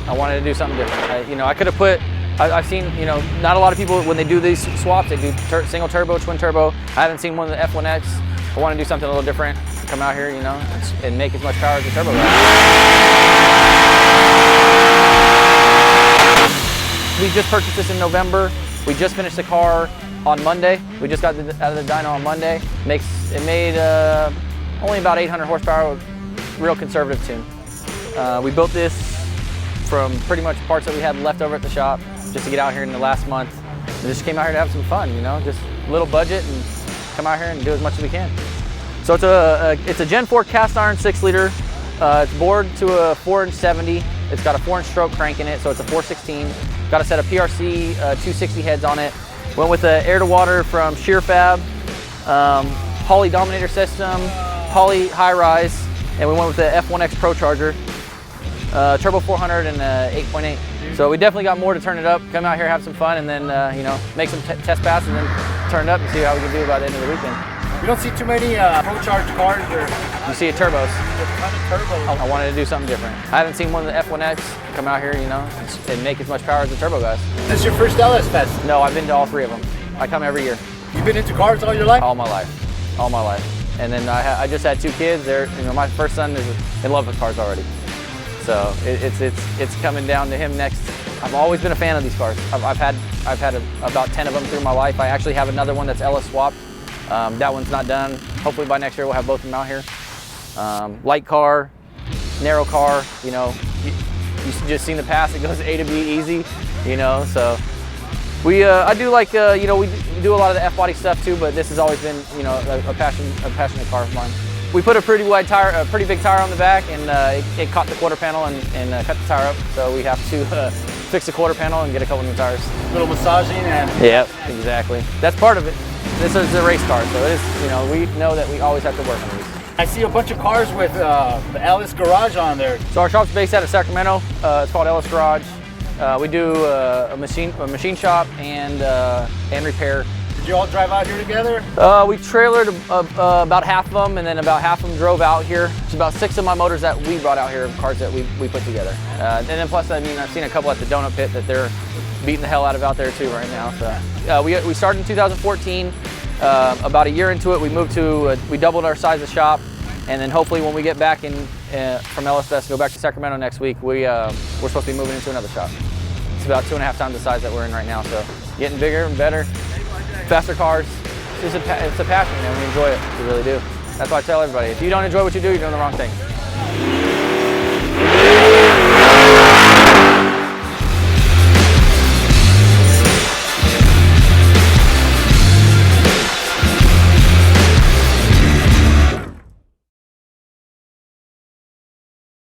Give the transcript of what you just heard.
I wanted to do something different. You know, I could have put, I've seen, you know, not a lot of people, when they do these swaps, they do single turbo, twin turbo. I haven't seen one of the F1X. I want to do something a little different. Come out here, you know, and make as much power as the turbo guy. We just purchased this in November. We just finished the car on Monday. We just got out of the dyno on Monday. It made only about 800 horsepower, real conservative tune. We built this from pretty much parts that we had left over at the shop just to get out here in the last month. We just came out here to have some fun, you know, just a little budget and come out here and do as much as we can. So it's a Gen 4 cast iron 6-liter. It's bored to a 4-inch 70. It's got a 4-inch stroke crank in it, so it's a 416. Got a set of PRC 260 heads on it. Went with the air to water from Shear Fab, Holley Dominator system, Holley Hi-Ram, and we went with the F1X Procharger, turbo 400 and 8.8. So we definitely got more to turn it up. Come out here, have some fun, and then you know, make some test passes, and then turn it up and see how we can do by the end of the weekend. You don't see too many Procharged cars, or you see it turbos. a ton of turbos. I wanted to do something different. I haven't seen one of the F1X. Come out here, you know, and make as much power as the turbo guys. This is your first LS Fest? No, I've been to all 3 of them. I come every year. You've been into cars all your life? All my life, all my life. And then I just had 2 kids. They're, you know, my first son is in love with cars already. So it's coming down to him next. I've always been a fan of these cars. I've had about 10 of them through my life. I actually have another one that's LS swapped. That one's not done. Hopefully by next year we'll have both of them out here. Light car, narrow car, you know, you just seen the pass, it goes A to B easy, you know, so. I do like, you know, we do a lot of the F-body stuff too, but this has always been, you know, a passionate car of mine. We put a pretty wide tire, a pretty big tire on the back, and it caught the quarter panel and cut the tire up, so we have to fix the quarter panel and get a couple new tires. A little massaging and... Yep, exactly. That's part of it. This is a race car, so it is, you know, we know that we always have to work on these. I see a bunch of cars with the LS Garage on there. So our shop's based out of Sacramento. It's called LS Garage. We do a machine shop and repair. Did you all drive out here together? We trailered about half of them, and then about half of them drove out here. It's about 6 of my motors that we brought out here, cars that we put together. And then plus, I mean, I've seen a couple at the donut pit that they're beating the hell out of out there too right now. So we started in 2014. About a year into it, we moved to, we doubled our size of shop, and then hopefully when we get back in from LS Fest, go back to Sacramento next week, we're supposed to be moving into another shop. It's about 2.5 times the size that we're in right now, so getting bigger and better, faster cars. It's a passion, man. We enjoy it, we really do. That's why I tell everybody, if you don't enjoy what you do, you're doing the wrong thing.